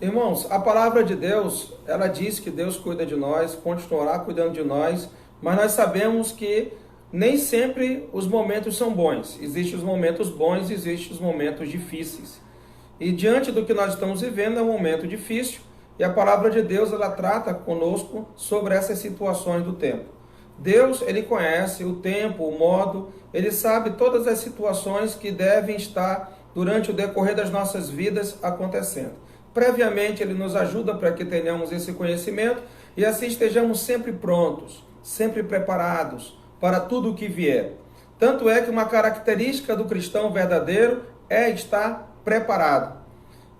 Irmãos, a palavra de Deus, ela diz que Deus cuida de nós, continuará cuidando de nós, mas nós sabemos que nem sempre os momentos são bons. Existem os momentos bons e existem os momentos difíceis. E diante do que nós estamos vivendo, é um momento difícil, e a palavra de Deus, ela trata conosco sobre essas situações do tempo. Deus, ele conhece o tempo, o modo, ele sabe todas as situações que devem estar durante o decorrer das nossas vidas acontecendo. Previamente, ele nos ajuda para que tenhamos esse conhecimento e assim estejamos sempre prontos, sempre preparados para tudo o que vier. Tanto é que uma característica do cristão verdadeiro é estar preparado.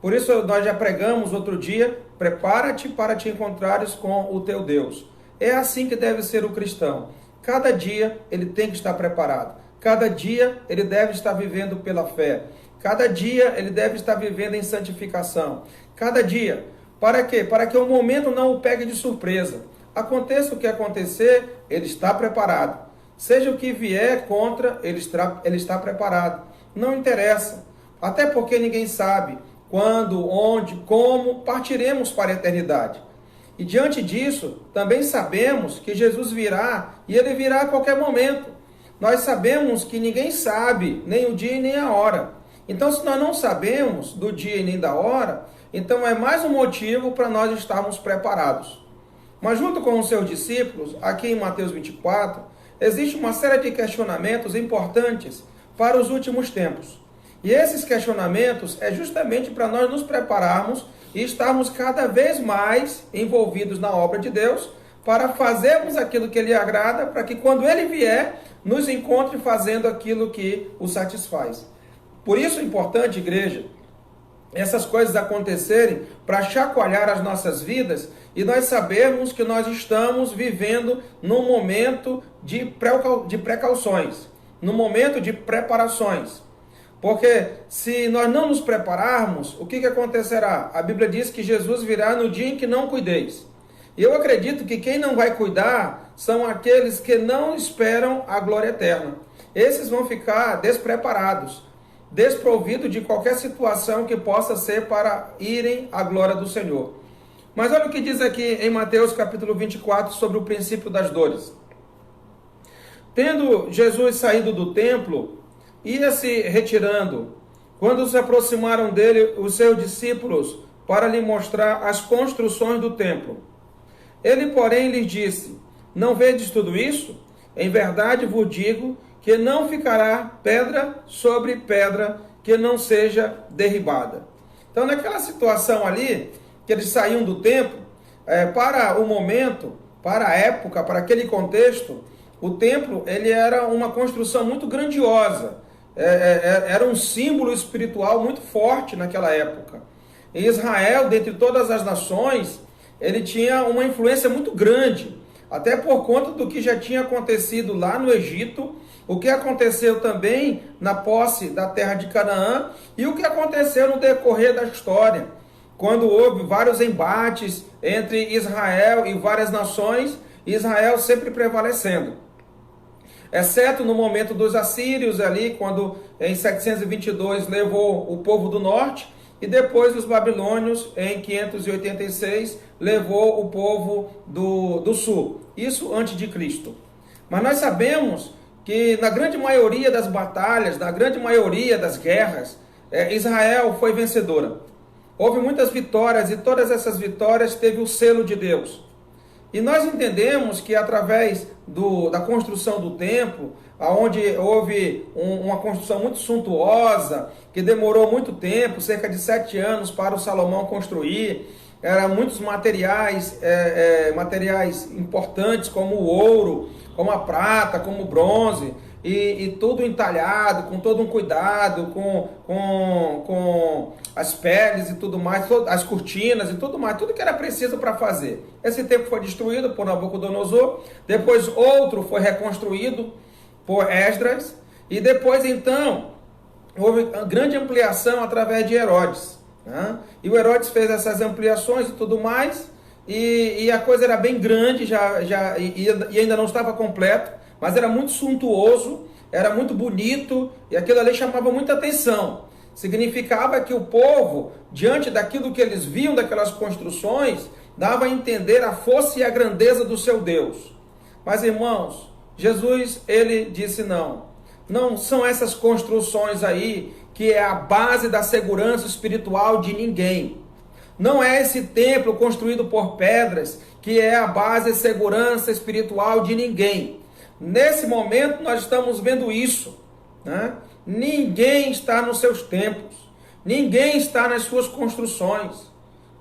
Por isso nós já pregamos outro dia, prepara-te para te encontrares com o teu Deus. É assim que deve ser o cristão. Cada dia ele tem que estar preparado. Cada dia ele deve estar vivendo pela fé. Cada dia ele deve estar vivendo em santificação. Cada dia. Para quê? Para que o momento não o pegue de surpresa. Aconteça o que acontecer, ele está preparado. Seja o que vier contra, ele está preparado. Não interessa. Até porque ninguém sabe quando, onde, como partiremos para a eternidade. E diante disso, também sabemos que Jesus virá, e ele virá a qualquer momento. Nós sabemos que ninguém sabe nem o dia e nem a hora. Então, se nós não sabemos do dia e nem da hora, então é mais um motivo para nós estarmos preparados. Mas junto com os seus discípulos, aqui em Mateus 24, existe uma série de questionamentos importantes para os últimos tempos. E esses questionamentos é justamente para nós nos prepararmos e estarmos cada vez mais envolvidos na obra de Deus, para fazermos aquilo que Ele agrada, para que quando Ele vier, nos encontre fazendo aquilo que o satisfaz. Por isso é importante, igreja, essas coisas acontecerem para chacoalhar as nossas vidas e nós sabermos que nós estamos vivendo num momento de precauções, num momento de preparações. Porque se nós não nos prepararmos, o que acontecerá? A Bíblia diz que Jesus virá no dia em que não cuideis. E eu acredito que quem não vai cuidar são aqueles que não esperam a glória eterna. Esses vão ficar despreparados, desprovidos de qualquer situação que possa ser para irem à glória do Senhor. Mas olha o que diz aqui em Mateus capítulo 24 sobre o princípio das dores. Tendo Jesus saído do templo, ia se retirando. Quando se aproximaram dele os seus discípulos para lhe mostrar as construções do templo. Ele, porém, lhes disse: não vedes tudo isso? Em verdade vos digo que não ficará pedra sobre pedra que não seja derribada. Então, naquela situação ali, que eles saíam do templo, para o momento, para a época, para aquele contexto, o templo ele era uma construção muito grandiosa. Era um símbolo espiritual muito forte naquela época. E Israel, dentre todas as nações, ele tinha uma influência muito grande, até por conta do que já tinha acontecido lá no Egito, o que aconteceu também na posse da terra de Canaã e o que aconteceu no decorrer da história, quando houve vários embates entre Israel e várias nações, Israel sempre prevalecendo. Exceto no momento dos assírios ali, quando em 722 levou o povo do norte, e depois os babilônios em 586 levou o povo do sul. Isso antes de Cristo. Mas nós sabemos que na grande maioria das batalhas, na grande maioria das guerras, Israel foi vencedora. Houve muitas vitórias e todas essas vitórias teve o selo de Deus. E nós entendemos que através da construção do templo, onde houve uma construção muito suntuosa, que demorou muito tempo, cerca de 7 anos para o Salomão construir, eram muitos materiais importantes, como o ouro, como a prata, como o bronze, e tudo entalhado, com todo um cuidado, com as peles e tudo mais, as cortinas e tudo mais, tudo que era preciso para fazer. Esse templo foi destruído por Nabucodonosor, depois outro foi reconstruído por Esdras, e depois então houve grande ampliação através de Herodes, né? E o Herodes fez essas ampliações e tudo mais, e a coisa era bem grande, e ainda não estava completo, mas era muito suntuoso, era muito bonito, e aquilo ali chamava muita atenção. Significava que o povo, diante daquilo que eles viam, daquelas construções, dava a entender a força e a grandeza do seu Deus. Mas, irmãos, Jesus, ele disse não. Não são essas construções aí que é a base da segurança espiritual de ninguém. Não é esse templo construído por pedras que é a base de segurança espiritual de ninguém. Nesse momento nós estamos vendo isso, né? Ninguém está nos seus templos, ninguém está nas suas construções,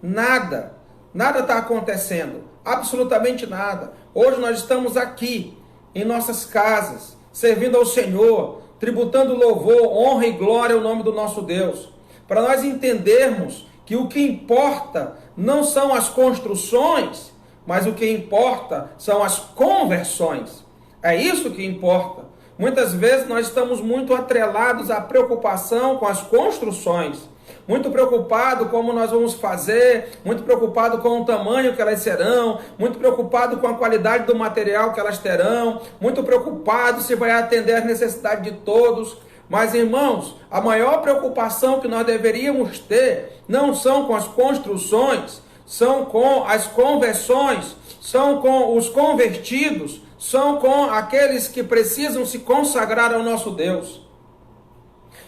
nada está acontecendo, absolutamente nada. Hoje nós estamos aqui, em nossas casas, servindo ao Senhor, tributando louvor, honra e glória ao nome do nosso Deus, para nós entendermos que o que importa não são as construções, mas o que importa são as conversões. É isso que importa. Muitas vezes nós estamos muito atrelados à preocupação com as construções, muito preocupado como nós vamos fazer, muito preocupado com o tamanho que elas serão, muito preocupado com a qualidade do material que elas terão, muito preocupado se vai atender às necessidades de todos. Mas, irmãos, a maior preocupação que nós deveríamos ter não são com as construções, são com as conversões, são com os convertidos, são com aqueles que precisam se consagrar ao nosso Deus.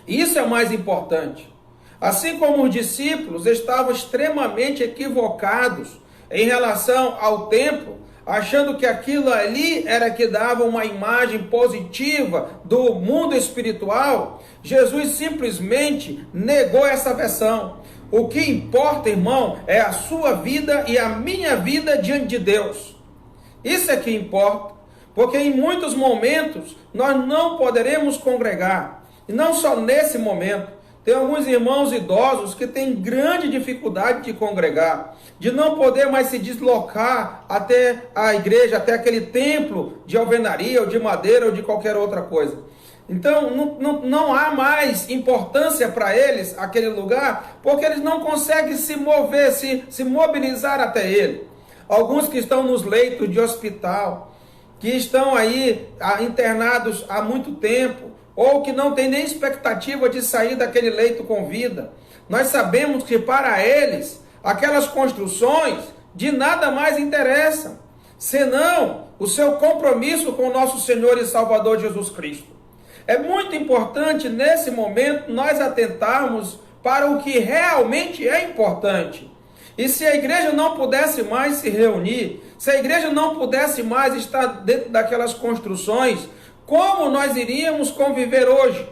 Isso é o mais importante. Assim como os discípulos estavam extremamente equivocados em relação ao templo, achando que aquilo ali era que dava uma imagem positiva do mundo espiritual, Jesus simplesmente negou essa versão. O que importa, irmão, é a sua vida e a minha vida diante de Deus. Isso é que importa, porque em muitos momentos nós não poderemos congregar, e não só nesse momento. Tem alguns irmãos idosos que têm grande dificuldade de congregar, de não poder mais se deslocar até a igreja, até aquele templo de alvenaria, ou de madeira, ou de qualquer outra coisa. Então, não há mais importância para eles aquele lugar, porque eles não conseguem se mover, se mobilizar até ele. Alguns que estão nos leitos de hospital, que estão aí internados há muito tempo, ou que não tem nem expectativa de sair daquele leito com vida. Nós sabemos que para eles, aquelas construções de nada mais interessam, senão o seu compromisso com o nosso Senhor e Salvador Jesus Cristo. É muito importante nesse momento nós atentarmos para o que realmente é importante. E se a igreja não pudesse mais se reunir, se a igreja não pudesse mais estar dentro daquelas construções, como nós iríamos conviver hoje?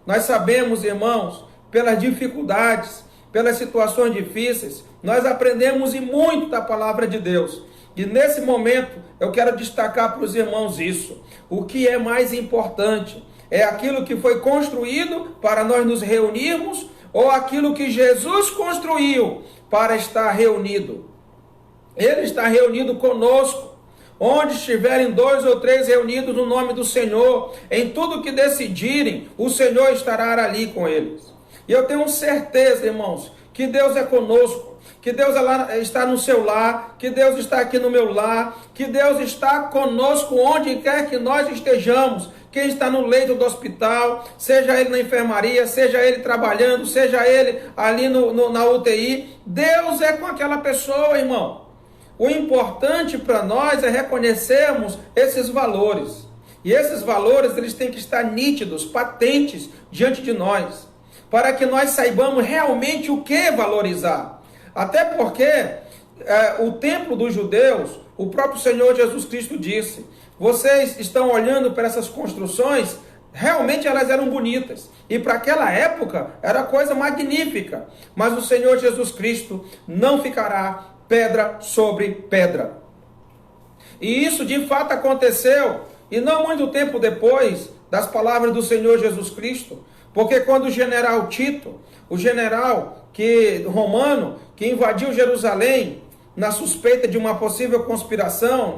Nós sabemos, irmãos, pelas dificuldades, pelas situações difíceis, nós aprendemos e muito da palavra de Deus. E nesse momento eu quero destacar para os irmãos isso. O que é mais importante? É aquilo que foi construído para nós nos reunirmos ou aquilo que Jesus construiu para estar reunido? Ele está reunido conosco. Onde estiverem 2 ou 3 reunidos no nome do Senhor, em tudo que decidirem, o Senhor estará ali com eles. E eu tenho certeza, irmãos, que Deus é conosco, que Deus está no seu lar, que Deus está aqui no meu lar, que Deus está conosco onde quer que nós estejamos. Quem está no leito do hospital, seja ele na enfermaria, seja ele trabalhando, seja ele ali na UTI, Deus é com aquela pessoa, irmão. O importante para nós é reconhecermos esses valores. E esses valores eles têm que estar nítidos, patentes diante de nós, para que nós saibamos realmente o que valorizar. Até porque o templo dos judeus, o próprio Senhor Jesus Cristo disse: vocês estão olhando para essas construções, realmente elas eram bonitas. E para aquela época era coisa magnífica. Mas o Senhor Jesus Cristo não ficará pedra sobre pedra. E isso de fato aconteceu, e não muito tempo depois das palavras do Senhor Jesus Cristo, porque quando o general Tito, o general romano, que invadiu Jerusalém na suspeita de uma possível conspiração,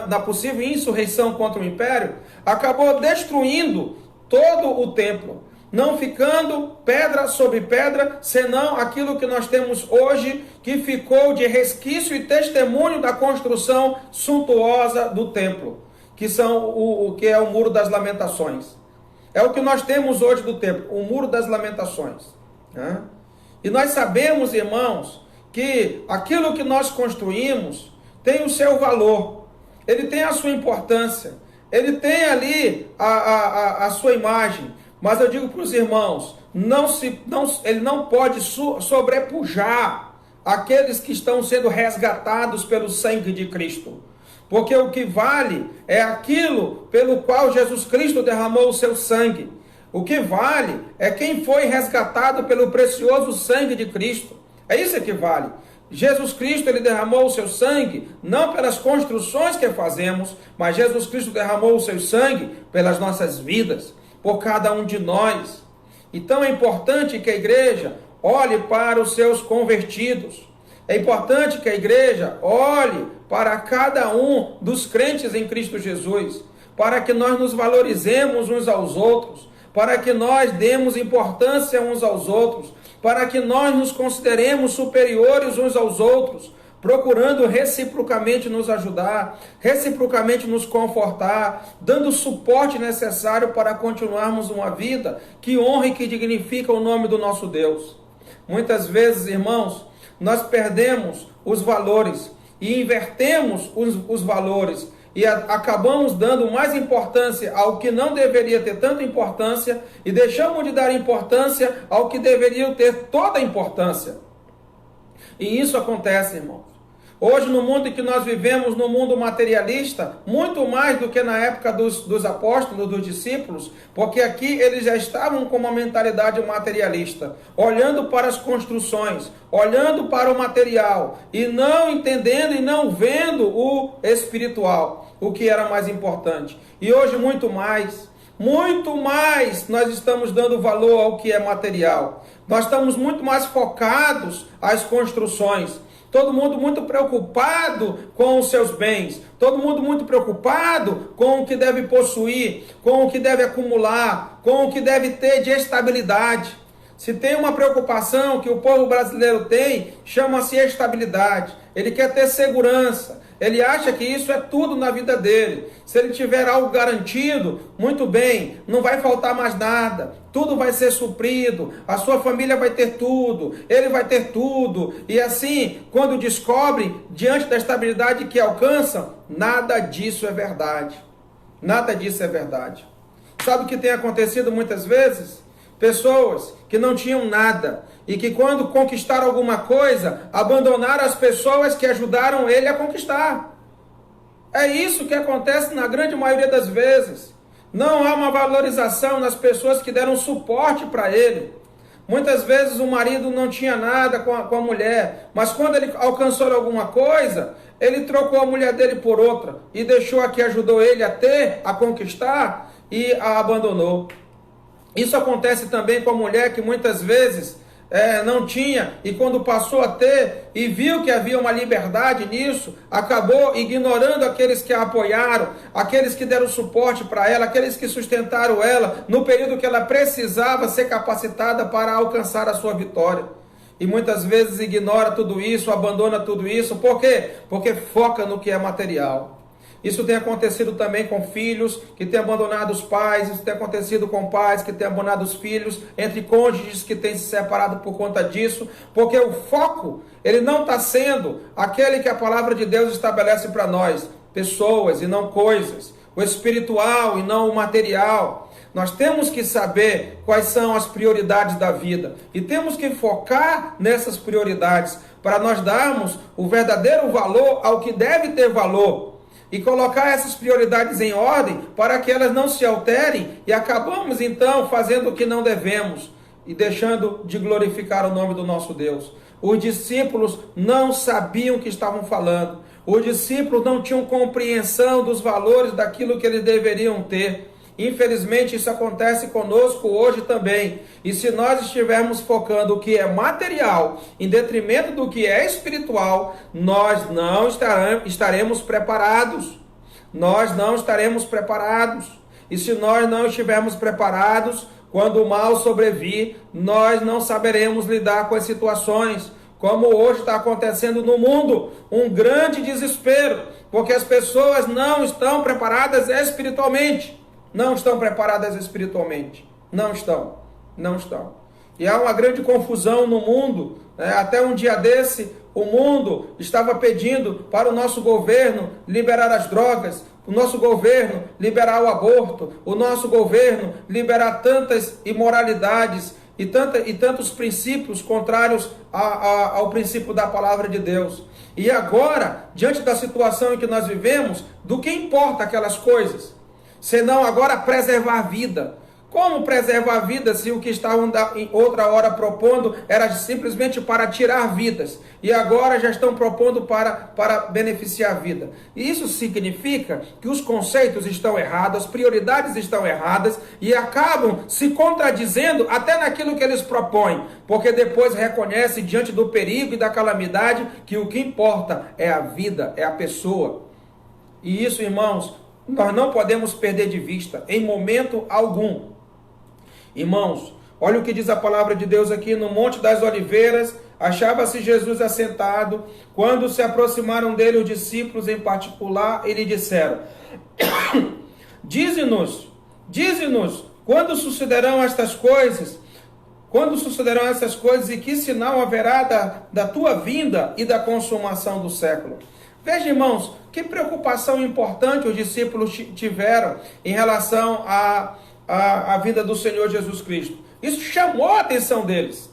na possível insurreição contra o império, acabou destruindo todo o templo, não ficando pedra sobre pedra, senão aquilo que nós temos hoje, que ficou de resquício e testemunho da construção suntuosa do templo, que é o Muro das Lamentações. É o que nós temos hoje do tempo, o Muro das Lamentações. Né? E nós sabemos, irmãos, que aquilo que nós construímos tem o seu valor, ele tem a sua importância, ele tem ali a sua imagem. Mas eu digo para os irmãos, ele não pode sobrepujar aqueles que estão sendo resgatados pelo sangue de Cristo. Porque o que vale é aquilo pelo qual Jesus Cristo derramou o seu sangue. O que vale é quem foi resgatado pelo precioso sangue de Cristo. É isso que vale. Jesus Cristo, ele derramou o seu sangue, não pelas construções que fazemos, mas Jesus Cristo derramou o seu sangue pelas nossas vidas, por cada um de nós. Então é importante que a igreja olhe para os seus convertidos. É importante que a igreja olhe para cada um dos crentes em Cristo Jesus, para que nós nos valorizemos uns aos outros, para que nós demos importância uns aos outros, para que nós nos consideremos superiores uns aos outros, procurando reciprocamente nos ajudar, reciprocamente nos confortar, dando o suporte necessário para continuarmos uma vida que honra e que dignifica o nome do nosso Deus. Muitas vezes, irmãos, nós perdemos os valores e invertemos os valores e acabamos dando mais importância ao que não deveria ter tanta importância e deixamos de dar importância ao que deveria ter toda a importância. E isso acontece, irmãos. Hoje, no mundo em que nós vivemos, no mundo materialista, muito mais do que na época dos apóstolos, dos discípulos, porque aqui eles já estavam com uma mentalidade materialista, olhando para as construções, olhando para o material, e não entendendo e não vendo o espiritual, o que era mais importante. E hoje, muito mais nós estamos dando valor ao que é material. Nós estamos muito mais focados às construções. Todo mundo muito preocupado com os seus bens. Todo mundo muito preocupado com o que deve possuir, com o que deve acumular, com o que deve ter de estabilidade. Se tem uma preocupação que o povo brasileiro tem, chama-se estabilidade. Ele quer ter segurança. Ele acha que isso é tudo na vida dele. Se ele tiver algo garantido, muito bem, não vai faltar mais nada. Tudo vai ser suprido, a sua família vai ter tudo, ele vai ter tudo. E assim, quando descobrem, diante da estabilidade que alcançam, nada disso é verdade. Nada disso é verdade. Sabe o que tem acontecido muitas vezes? Pessoas que não tinham nada e que quando conquistaram alguma coisa, abandonaram as pessoas que ajudaram ele a conquistar. É isso que acontece na grande maioria das vezes. Não há uma valorização nas pessoas que deram suporte para ele. Muitas vezes o marido não tinha nada com a mulher, mas quando ele alcançou alguma coisa, ele trocou a mulher dele por outra e deixou a que ajudou ele a ter, a conquistar e a abandonou. Isso acontece também com a mulher que muitas vezes não tinha e quando passou a ter e viu que havia uma liberdade nisso, acabou ignorando aqueles que a apoiaram, aqueles que deram suporte para ela, aqueles que sustentaram ela no período que ela precisava ser capacitada para alcançar a sua vitória. E muitas vezes ignora tudo isso, abandona tudo isso. Por quê? Porque foca no que é material. Isso tem acontecido também com filhos que têm abandonado os pais, isso tem acontecido com pais que têm abandonado os filhos, entre cônjuges que têm se separado por conta disso, porque o foco, ele não está sendo aquele que a palavra de Deus estabelece para nós, pessoas e não coisas, o espiritual e não o material. Nós temos que saber quais são as prioridades da vida e temos que focar nessas prioridades para nós darmos o verdadeiro valor ao que deve ter valor. E colocar essas prioridades em ordem para que elas não se alterem e acabamos então fazendo o que não devemos e deixando de glorificar o nome do nosso Deus. Os discípulos não sabiam o que estavam falando. Os discípulos não tinham compreensão dos valores daquilo que eles deveriam ter. Infelizmente isso acontece conosco hoje também. E se nós estivermos focando o que é material em detrimento do que é espiritual, nós não estaremos preparados. Nós não estaremos preparados. E se nós não estivermos preparados, quando o mal sobrevir, nós não saberemos lidar com as situações. Como hoje está acontecendo no mundo, um grande desespero, porque as pessoas não estão preparadas espiritualmente. não estão preparadas espiritualmente. Não estão. Não estão. E há uma grande confusão no mundo. Até um dia desse, o mundo estava pedindo para o nosso governo liberar as drogas, o nosso governo liberar o aborto, o nosso governo liberar tantas imoralidades e tantos princípios contrários ao princípio da palavra de Deus. E agora, diante da situação em que nós vivemos, do que importa aquelas coisas? Senão agora preservar a vida. Como preservar a vida se o que estavam em outra hora propondo era simplesmente para tirar vidas? E agora já estão propondo para beneficiar a vida. E isso significa que os conceitos estão errados, as prioridades estão erradas e acabam se contradizendo até naquilo que eles propõem. Porque depois reconhece diante do perigo e da calamidade que o que importa é a vida, é a pessoa. E isso, irmãos, nós não podemos perder de vista em momento algum. Irmãos, olha o que diz a palavra de Deus aqui no Monte das Oliveiras. Achava-se Jesus assentado. Quando se aproximaram dele os discípulos em particular, e lhe disseram: Dize-nos, quando sucederão estas coisas? Quando sucederão essas coisas e que sinal haverá da tua vinda e da consumação do século? Veja, irmãos, que preocupação importante os discípulos tiveram em relação a vida do Senhor Jesus Cristo. Isso chamou a atenção deles.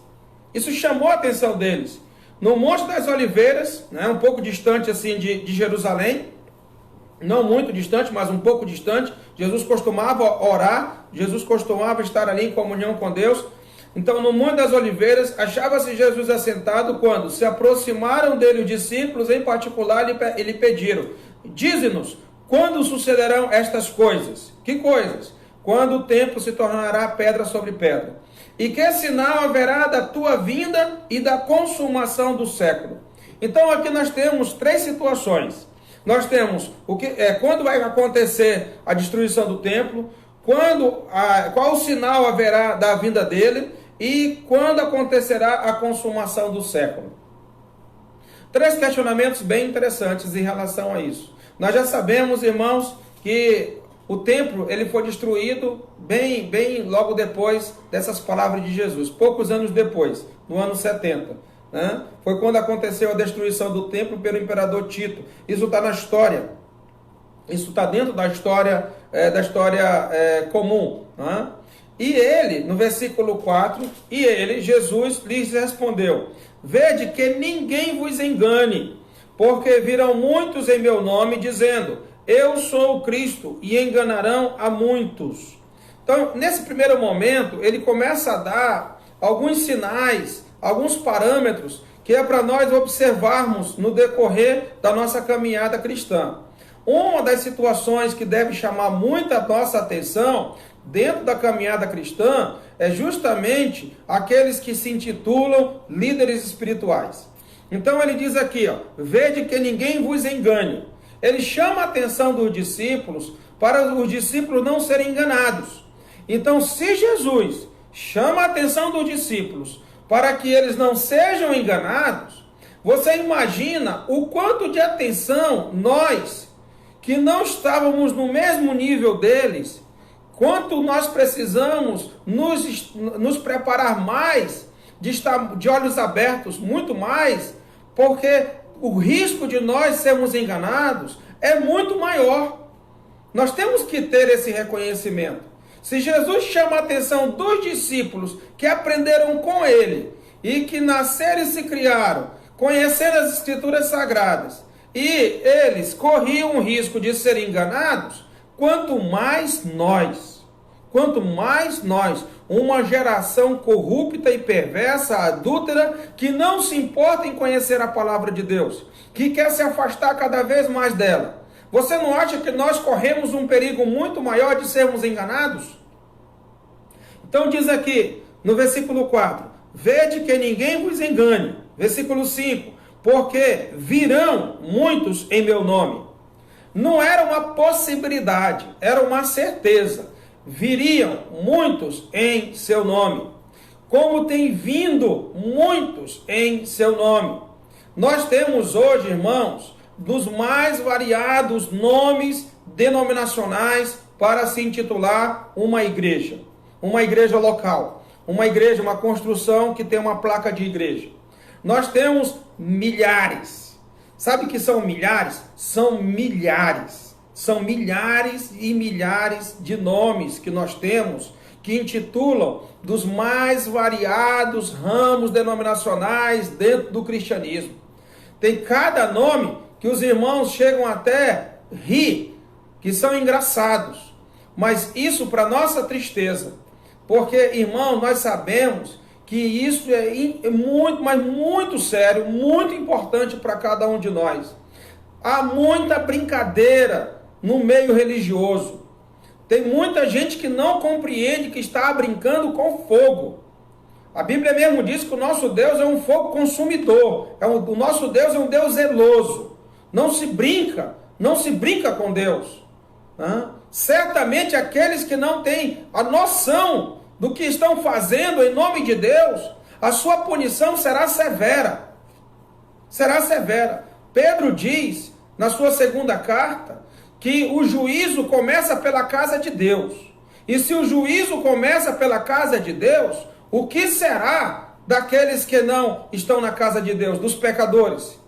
No Monte das Oliveiras, um pouco distante assim de Jerusalém, não muito distante, mas um pouco distante, Jesus costumava orar, Jesus costumava estar ali em comunhão com Deus. Então, no Monte das Oliveiras, achava-se Jesus assentado quando se aproximaram dele os discípulos, em particular, lhe pediram: Dize-nos, quando sucederão estas coisas? Que coisas? Quando o templo se tornará pedra sobre pedra. E que sinal haverá da tua vinda e da consumação do século? Então aqui nós temos três situações. Nós temos quando vai acontecer a destruição do templo, qual o sinal haverá da vinda dele e quando acontecerá a consumação do século. Três questionamentos bem interessantes em relação a isso. Nós já sabemos, irmãos, que o templo ele foi destruído bem logo depois dessas palavras de Jesus, poucos anos depois, no ano 70. Foi quando aconteceu a destruição do templo pelo imperador Tito. Isso está na história. Isso está dentro da história comum. E ele, no versículo 4, Jesus, lhes respondeu: Vede que ninguém vos engane, porque virão muitos em meu nome, dizendo: Eu sou o Cristo, e enganarão a muitos. Então, nesse primeiro momento, ele começa a dar alguns sinais, alguns parâmetros, que é para nós observarmos no decorrer da nossa caminhada cristã. Uma das situações que deve chamar muita nossa atenção dentro da caminhada cristã é justamente aqueles que se intitulam líderes espirituais. Então ele diz aqui, vede que ninguém vos engane. Ele chama a atenção dos discípulos para os discípulos não serem enganados. Então, se Jesus chama a atenção dos discípulos para que eles não sejam enganados, você imagina o quanto de atenção nós, que não estávamos no mesmo nível deles, quanto nós precisamos nos preparar mais, de estar de olhos abertos, muito mais, porque o risco de nós sermos enganados é muito maior. Nós temos que ter esse reconhecimento. Se Jesus chama a atenção dos discípulos que aprenderam com ele e que nasceram e se criaram, conhecendo as Escrituras Sagradas, e eles corriam o risco de serem enganados, quanto mais nós, uma geração corrupta e perversa, adúltera, que não se importa em conhecer a palavra de Deus, que quer se afastar cada vez mais dela. Você não acha que nós corremos um perigo muito maior de sermos enganados? Então diz aqui, no versículo 4, vede que ninguém vos engane. Versículo 5, porque virão muitos em meu nome. Não era uma possibilidade, era uma certeza. Viriam muitos em seu nome, como tem vindo muitos em seu nome. Nós temos hoje, irmãos, dos mais variados nomes denominacionais, para se intitular uma igreja local, uma igreja, uma construção que tem uma placa de igreja. Nós temos milhares. Sabe o que são milhares? São milhares. São milhares e milhares de nomes que nós temos que intitulam dos mais variados ramos denominacionais dentro do cristianismo. Tem cada nome que os irmãos chegam até rir, que são engraçados. Mas isso para nossa tristeza. Porque, irmão, nós sabemos que isso é muito, mas muito sério, muito importante para cada um de nós. Há muita brincadeira no meio religioso. Tem muita gente que não compreende que está brincando com fogo. A Bíblia mesmo diz que o nosso Deus é um fogo consumidor. O nosso Deus é um Deus zeloso. Não se brinca com Deus. Certamente aqueles que não têm a noção do que estão fazendo em nome de Deus, a sua punição será severa. Será severa. Pedro diz, na sua segunda carta, que o juízo começa pela casa de Deus. E se o juízo começa pela casa de Deus, o que será daqueles que não estão na casa de Deus, dos pecadores?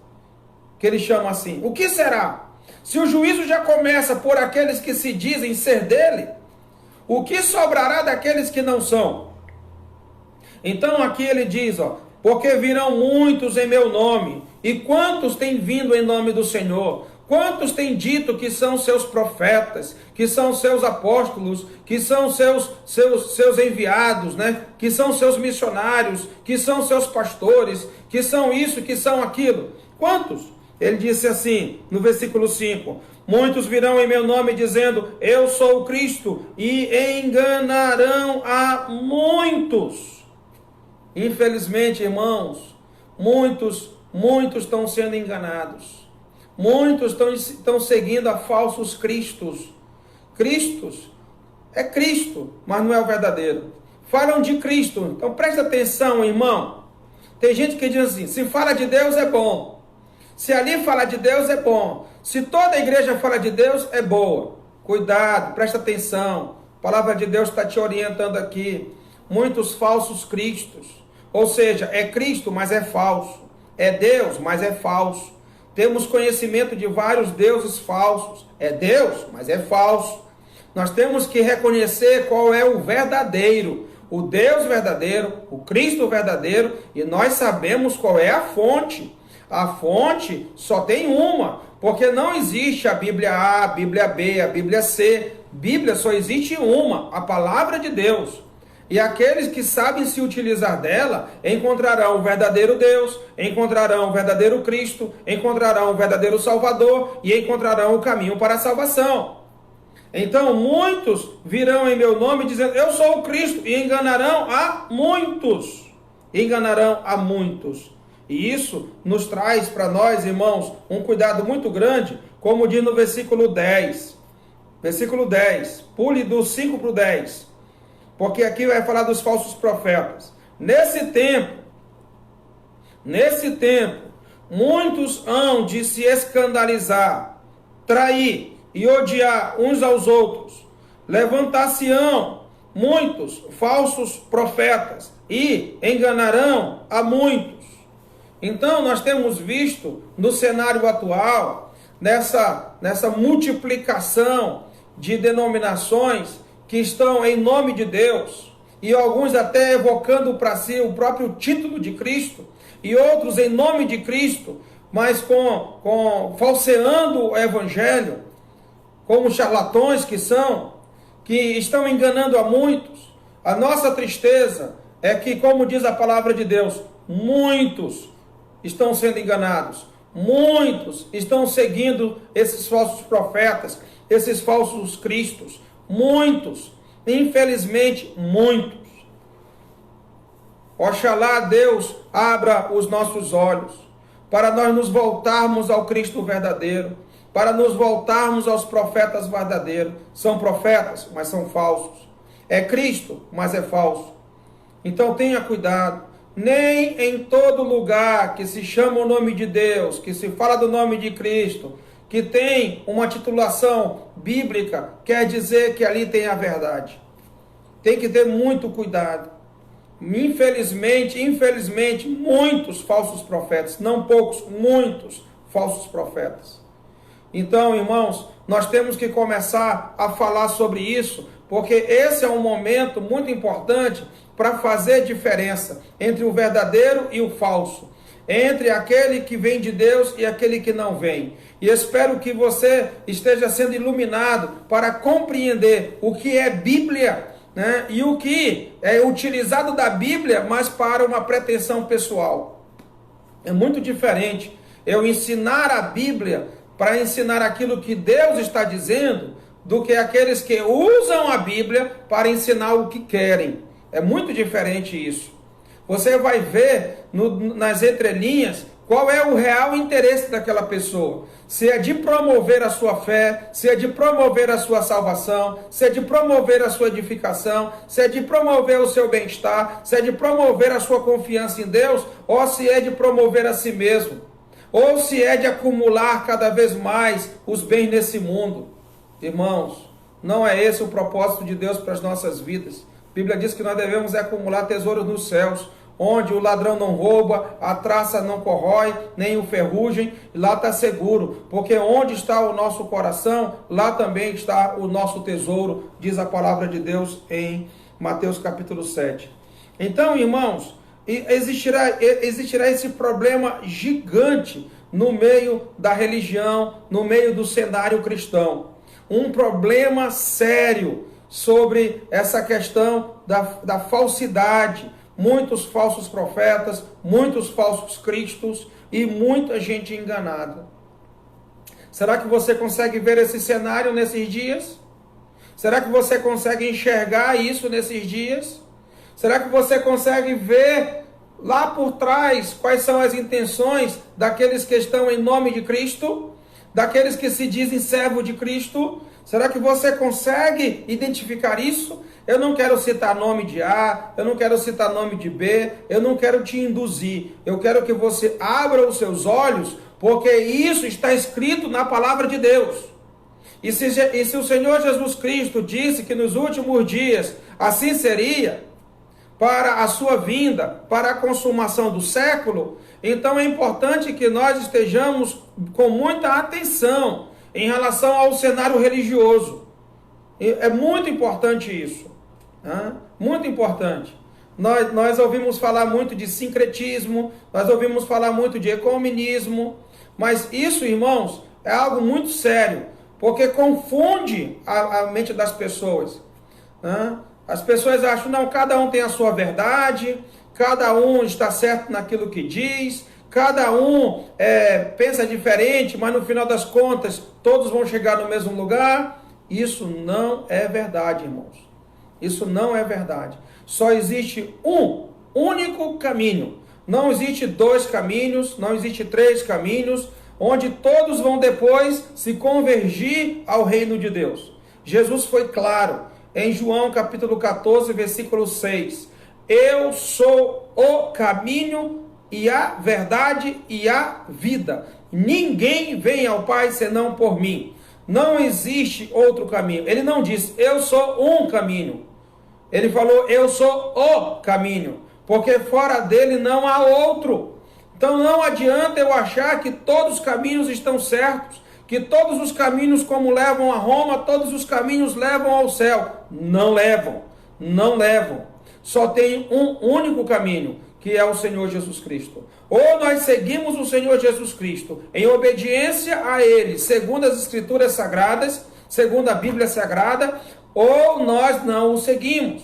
Que ele chama assim. O que será? Se o juízo já começa por aqueles que se dizem ser dele, o que sobrará daqueles que não são? Então aqui ele diz, porque virão muitos em meu nome, e quantos têm vindo em nome do Senhor? Quantos têm dito que são seus profetas, que são seus apóstolos, que são seus enviados, né? Que são seus missionários, que são seus pastores, que são isso, que são aquilo? Quantos? Ele disse assim, no versículo 5, muitos virão em meu nome dizendo, eu sou o Cristo, e enganarão a muitos. Infelizmente, irmãos, muitos estão sendo enganados. Muitos estão seguindo a falsos cristos. Cristos é Cristo, mas não é o verdadeiro. Falam de Cristo, então presta atenção, irmão. Tem gente que diz assim, se fala de Deus é bom. Se ali fala de Deus é bom. Se toda a igreja fala de Deus é boa. Cuidado, presta atenção. A palavra de Deus está te orientando aqui. Muitos falsos cristos. Ou seja, é Cristo, mas é falso. É Deus, mas é falso. Temos conhecimento de vários deuses falsos. É Deus, mas é falso. Nós temos que reconhecer qual é o verdadeiro. O Deus verdadeiro, o Cristo verdadeiro. E nós sabemos qual é a fonte. A fonte só tem uma. Porque não existe a Bíblia A, a Bíblia B, a Bíblia C. Bíblia só existe uma, a palavra de Deus. E aqueles que sabem se utilizar dela, encontrarão o verdadeiro Deus, encontrarão o verdadeiro Cristo, encontrarão o verdadeiro Salvador e encontrarão o caminho para a salvação. Então, muitos virão em meu nome dizendo, eu sou o Cristo, e enganarão a muitos. Enganarão a muitos. E isso nos traz para nós, irmãos, um cuidado muito grande, como diz no versículo 10. Versículo 10, pule do 5 para o 10. Porque aqui vai falar dos falsos profetas. Nesse tempo, muitos hão de se escandalizar, trair e odiar uns aos outros. Levantar-se-ão muitos falsos profetas e enganarão a muitos. Então nós temos visto no cenário atual, nessa multiplicação de denominações, que estão em nome de Deus, e alguns até evocando para si o próprio título de Cristo, e outros em nome de Cristo, mas falseando o Evangelho, como charlatões que estão enganando a muitos. A nossa tristeza é que, como diz a palavra de Deus, muitos estão sendo enganados, muitos estão seguindo esses falsos profetas, esses falsos cristos. Muitos, infelizmente, muitos. Oxalá Deus abra os nossos olhos para nós nos voltarmos ao Cristo verdadeiro, para nos voltarmos aos profetas verdadeiros. São profetas, mas são falsos. É Cristo, mas é falso. Então tenha cuidado. Nem em todo lugar que se chama o nome de Deus, que se fala do nome de Cristo, que tem uma titulação bíblica, quer dizer que ali tem a verdade. Tem que ter muito cuidado. Infelizmente, muitos falsos profetas, não poucos, muitos falsos profetas. Então, irmãos, nós temos que começar a falar sobre isso, porque esse é um momento muito importante para fazer diferença entre o verdadeiro e o falso, entre aquele que vem de Deus e aquele que não vem. E espero que você esteja sendo iluminado para compreender o que é Bíblia, né? E o que é utilizado da Bíblia, mas para uma pretensão pessoal. É muito diferente eu ensinar a Bíblia para ensinar aquilo que Deus está dizendo, do que aqueles que usam a Bíblia para ensinar o que querem. É muito diferente isso. Você vai ver nas entrelinhas qual é o real interesse daquela pessoa. Se é de promover a sua fé, se é de promover a sua salvação, se é de promover a sua edificação, se é de promover o seu bem-estar, se é de promover a sua confiança em Deus, ou se é de promover a si mesmo, ou se é de acumular cada vez mais os bens nesse mundo. Irmãos, não é esse o propósito de Deus para as nossas vidas. A Bíblia diz que nós devemos acumular tesouros nos céus, onde o ladrão não rouba, a traça não corrói, nem o ferrugem, lá está seguro, porque onde está o nosso coração, lá também está o nosso tesouro, diz a palavra de Deus em Mateus capítulo 7. Então, irmãos, existirá esse problema gigante no meio da religião, no meio do cenário cristão. Um problema sério sobre essa questão da falsidade. Muitos falsos profetas, muitos falsos cristos e muita gente enganada. Será que você consegue ver esse cenário nesses dias? Será que você consegue enxergar isso nesses dias? Será que você consegue ver lá por trás quais são as intenções daqueles que estão em nome de Cristo? Daqueles que se dizem servo de Cristo? Será que você consegue identificar isso? Eu não quero citar nome de A, eu não quero citar nome de B, eu não quero te induzir. Eu quero que você abra os seus olhos, porque isso está escrito na palavra de Deus. E se o Senhor Jesus Cristo disse que nos últimos dias assim seria, para a sua vinda, para a consumação do século, então é importante que nós estejamos com muita atenção em relação ao cenário religioso. É muito importante isso. Muito importante. Nós ouvimos falar muito de sincretismo, nós ouvimos falar muito de ecumenismo, mas isso, irmãos, é algo muito sério, porque confunde a mente das pessoas. As pessoas acham, não, cada um tem a sua verdade, cada um está certo naquilo que diz, cada um pensa diferente, mas no final das contas todos vão chegar no mesmo lugar. Isso não é verdade, irmãos. Isso não é verdade. Só existe um único caminho. Não existe dois caminhos, não existe três caminhos, onde todos vão depois se convergir ao reino de Deus. Jesus foi claro em João capítulo 14, versículo 6. Eu sou o caminho e a verdade e a vida. Ninguém vem ao Pai senão por mim. Não existe outro caminho. Ele não disse, eu sou um caminho. Ele falou, eu sou o caminho. Porque fora dele não há outro. Então não adianta eu achar que todos os caminhos estão certos, que todos os caminhos como levam a Roma, todos os caminhos levam ao céu. Não levam, não levam. Só tem um único caminho, que é o Senhor Jesus Cristo. Ou nós seguimos o Senhor Jesus Cristo em obediência a Ele, segundo as Escrituras Sagradas, segundo a Bíblia Sagrada, ou nós não o seguimos.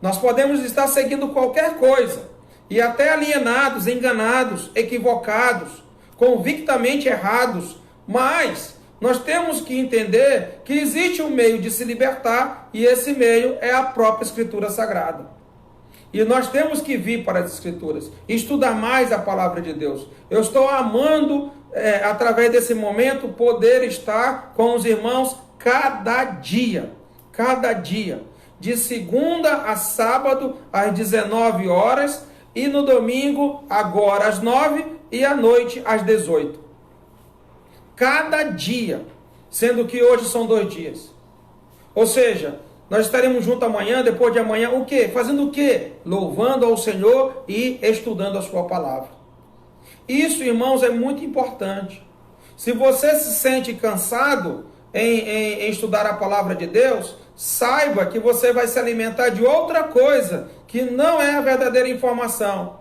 Nós podemos estar seguindo qualquer coisa, e até alienados, enganados, equivocados, convictamente errados, mas nós temos que entender que existe um meio de se libertar, e esse meio é a própria Escritura Sagrada. E nós temos que vir para as Escrituras, estudar mais a palavra de Deus. Eu estou amando, através desse momento, poder estar com os irmãos cada dia, de segunda a sábado, às 19 horas, e no domingo, agora às 9 e à noite às 18. cada dia, sendo que hoje são 2 dias. Ou seja, nós estaremos juntos amanhã, depois de amanhã, o quê? Fazendo o quê? Louvando ao Senhor e estudando a sua palavra. Isso, irmãos, é muito importante. Se você se sente cansado em estudar a palavra de Deus, saiba que você vai se alimentar de outra coisa, que não é a verdadeira informação.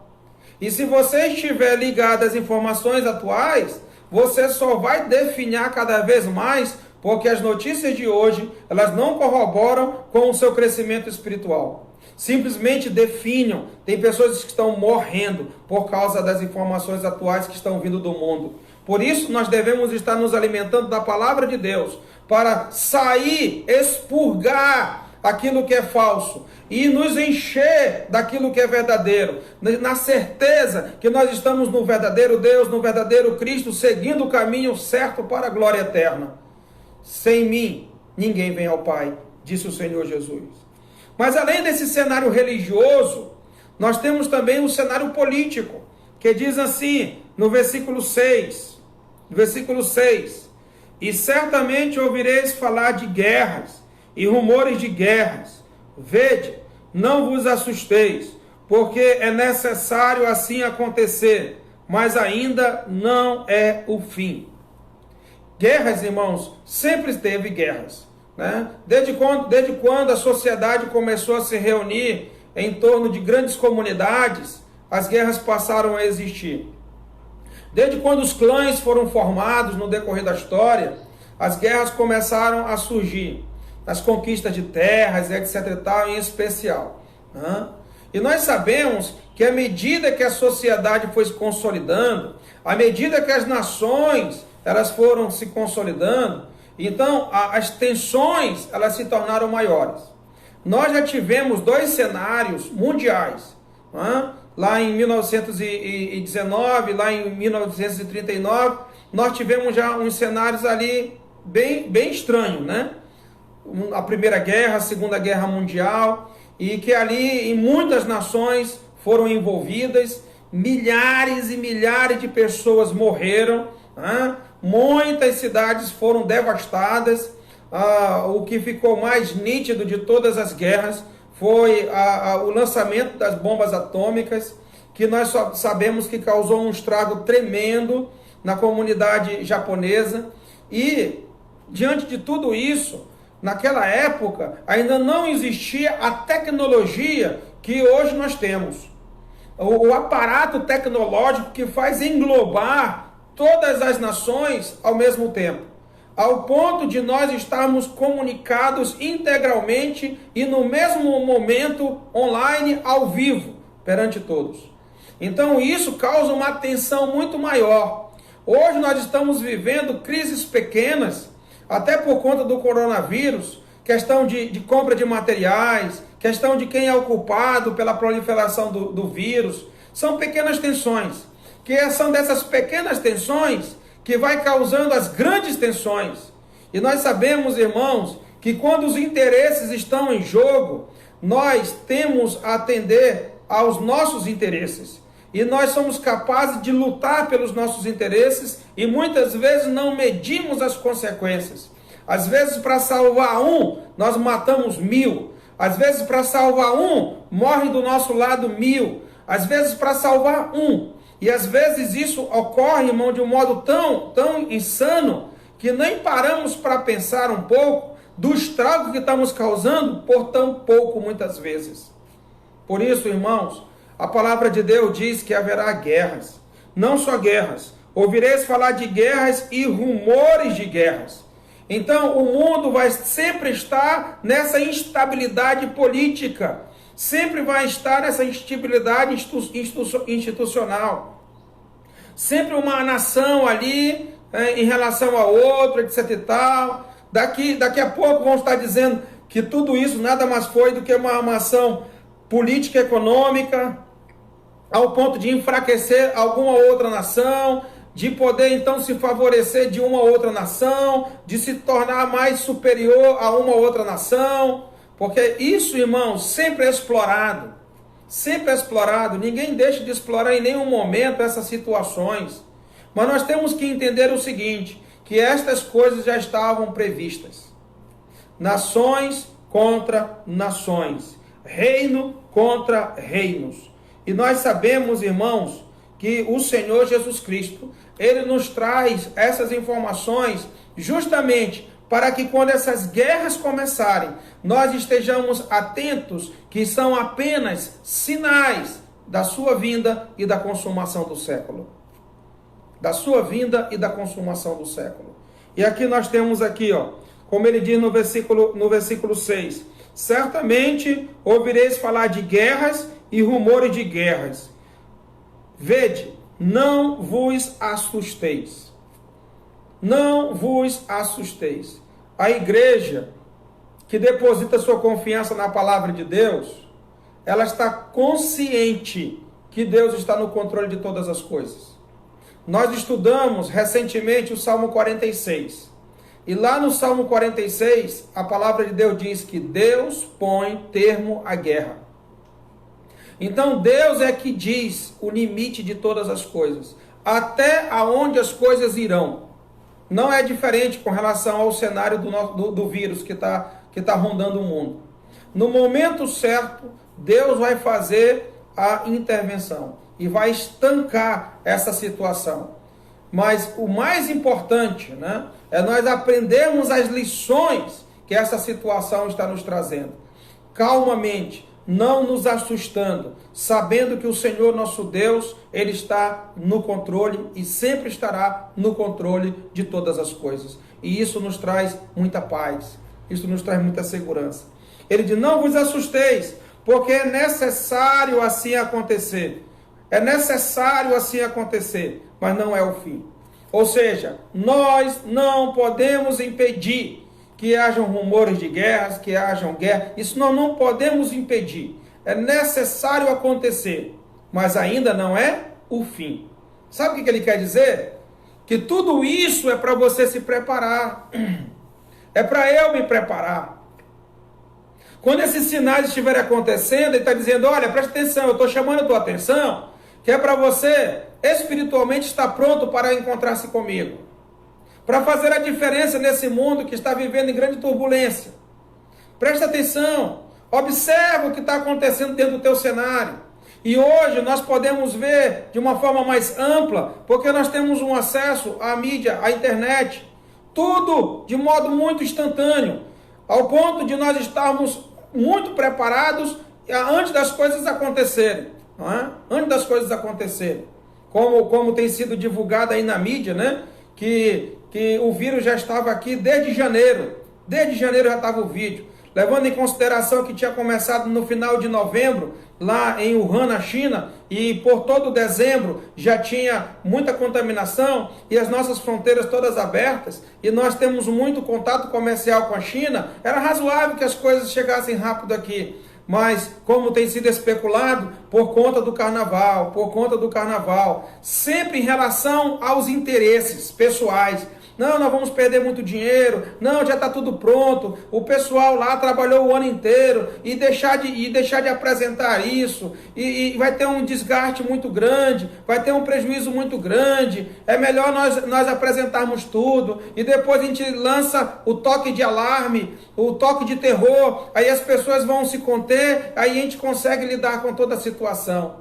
E se você estiver ligado às informações atuais, você só vai definhar cada vez mais, porque as notícias de hoje, elas não corroboram com o seu crescimento espiritual. Simplesmente definham. Tem pessoas que estão morrendo por causa das informações atuais que estão vindo do mundo. Por isso, nós devemos estar nos alimentando da palavra de Deus, para sair, expurgar aquilo que é falso e nos encher daquilo que é verdadeiro, na certeza que nós estamos no verdadeiro Deus, no verdadeiro Cristo, seguindo o caminho certo para a glória eterna. Sem mim, ninguém vem ao Pai, disse o Senhor Jesus. Mas além desse cenário religioso, nós temos também um cenário político, que diz assim, no versículo 6, e certamente ouvireis falar de guerras e rumores de guerras. Vede, não vos assusteis, porque é necessário assim acontecer, mas ainda não é o fim. Guerras, irmãos, sempre teve guerras, né? Desde quando a sociedade começou a se reunir em torno de grandes comunidades, as guerras passaram a existir. Desde quando os clãs foram formados no decorrer da história, as guerras começaram a surgir, as conquistas de terras, etc. e tal, em especial, né? E nós sabemos que à medida que a sociedade foi se consolidando, à medida que as nações elas foram se consolidando, então as tensões elas se tornaram maiores. Nós já tivemos 2 cenários mundiais, né? Lá em 1919, lá em 1939, nós tivemos já uns cenários ali bem estranhos, né? A Primeira Guerra, a Segunda Guerra Mundial, e que ali em muitas nações foram envolvidas, milhares e milhares de pessoas morreram, né? Muitas cidades foram devastadas. O que ficou mais nítido de todas as guerras foi o lançamento das bombas atômicas, que nós sabemos que causou um estrago tremendo na comunidade japonesa. E, diante de tudo isso, naquela época, ainda não existia a tecnologia que hoje nós temos. O aparato tecnológico que faz englobar todas as nações ao mesmo tempo, ao ponto de nós estarmos comunicados integralmente e no mesmo momento, online, ao vivo, perante todos. Então isso causa uma tensão muito maior. Hoje nós estamos vivendo crises pequenas, até por conta do coronavírus, questão de compra de materiais, questão de quem é o culpado pela proliferação do vírus. São pequenas tensões, que são dessas pequenas tensões que vai causando as grandes tensões. E nós sabemos, irmãos, que quando os interesses estão em jogo, nós temos a atender aos nossos interesses. E nós somos capazes de lutar pelos nossos interesses e muitas vezes não medimos as consequências. Às vezes, para salvar um, nós matamos 1000. Às vezes, para salvar um, morre do nosso lado 1000. Às vezes, para salvar um. E às vezes isso ocorre, irmão, de um modo tão insano, que nem paramos para pensar um pouco do estrago que estamos causando por tão pouco, muitas vezes. Por isso, irmãos, a palavra de Deus diz que haverá guerras. Não só guerras. Ouvireis falar de guerras e rumores de guerras. Então, o mundo vai sempre estar nessa instabilidade política. Sempre vai estar nessa instabilidade institucional. Sempre uma nação ali, em relação a outra, etc e tal. Daqui a pouco vão estar dizendo que tudo isso nada mais foi do que uma ação política e econômica, ao ponto de enfraquecer alguma outra nação, de poder então se favorecer de uma outra nação, de se tornar mais superior a uma outra nação. Porque isso, irmãos, sempre é explorado. Sempre é explorado. Ninguém deixa de explorar em nenhum momento essas situações. Mas nós temos que entender o seguinte, que estas coisas já estavam previstas. Nações contra nações, reino contra reinos. E nós sabemos, irmãos, que o Senhor Jesus Cristo, ele nos traz essas informações justamente para que quando essas guerras começarem, nós estejamos atentos que são apenas sinais da sua vinda e da consumação do século. Da sua vinda e da consumação do século. E aqui nós temos aqui, como ele diz no versículo 6, certamente ouvireis falar de guerras e rumores de guerras. Vede, não vos assusteis. Não vos assusteis. A igreja que deposita sua confiança na palavra de Deus, ela está consciente que Deus está no controle de todas as coisas. Nós estudamos recentemente o Salmo 46. E lá no Salmo 46, a palavra de Deus diz que Deus põe termo à guerra. Então Deus é que diz o limite de todas as coisas, até aonde as coisas irão. Não é diferente com relação ao cenário do vírus que tá rondando o mundo. No momento certo, Deus vai fazer a intervenção e vai estancar essa situação. Mas o mais importante, é nós aprendermos as lições que essa situação está nos trazendo. Calmamente, não nos assustando, sabendo que o Senhor nosso Deus, ele está no controle e sempre estará no controle de todas as coisas. E isso nos traz muita paz, isso nos traz muita segurança. Ele diz, não vos assusteis, porque é necessário assim acontecer. É necessário assim acontecer, mas não é o fim. Ou seja, nós não podemos impedir que hajam rumores de guerras, que hajam guerras. Isso nós não podemos impedir. É necessário acontecer, mas ainda não é o fim. Sabe o que ele quer dizer? Que tudo isso é para você se preparar. É para eu me preparar. Quando esses sinais estiverem acontecendo, ele está dizendo, olha, presta atenção, eu estou chamando a tua atenção, que é para você espiritualmente estar pronto para encontrar-se comigo. Para fazer a diferença nesse mundo que está vivendo em grande turbulência. Presta atenção, observa o que está acontecendo dentro do teu cenário. E hoje nós podemos ver de uma forma mais ampla, porque nós temos um acesso à mídia, à internet, tudo de modo muito instantâneo, ao ponto de nós estarmos muito preparados antes das coisas acontecerem. Não é? Antes das coisas acontecerem. Como tem sido divulgado aí na mídia, que o vírus já estava aqui desde janeiro. Desde janeiro já estava o vídeo. Levando em consideração que tinha começado no final de novembro, lá em Wuhan, na China, e por todo dezembro já tinha muita contaminação, e as nossas fronteiras todas abertas, e nós temos muito contato comercial com a China, era razoável que as coisas chegassem rápido aqui. Mas, como tem sido especulado, por conta do carnaval, sempre em relação aos interesses pessoais. Não, nós vamos perder muito dinheiro. Não, já está tudo pronto. O pessoal lá trabalhou o ano inteiro e deixar de apresentar isso. E vai ter um desgaste muito grande, vai ter um prejuízo muito grande. É melhor nós apresentarmos tudo. E depois a gente lança o toque de alarme, o toque de terror. Aí as pessoas vão se conter, aí a gente consegue lidar com toda a situação.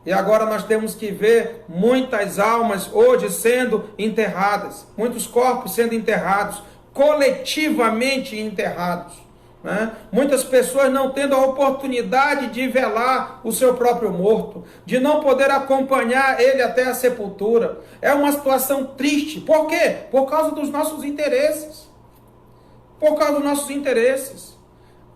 E agora nós temos que ver muitas almas hoje sendo enterradas, muitos corpos sendo enterrados, coletivamente enterrados. Muitas pessoas não tendo a oportunidade de velar o seu próprio morto, de não poder acompanhar ele até a sepultura. É uma situação triste. Por quê? Por causa dos nossos interesses. Por causa dos nossos interesses.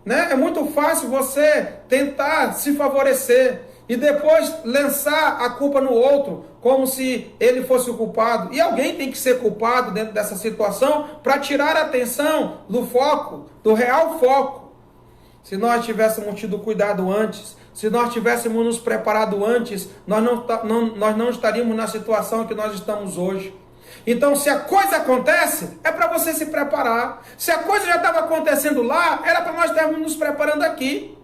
É muito fácil você tentar se favorecer e depois lançar a culpa no outro, como se ele fosse o culpado. E alguém tem que ser culpado dentro dessa situação para tirar a atenção do foco, do real foco. Se nós tivéssemos tido cuidado antes, se nós tivéssemos nos preparado antes, nós não estaríamos na situação que nós estamos hoje. Então, se a coisa acontece, é para você se preparar. Se a coisa já estava acontecendo lá, era para nós estarmos nos preparando aqui.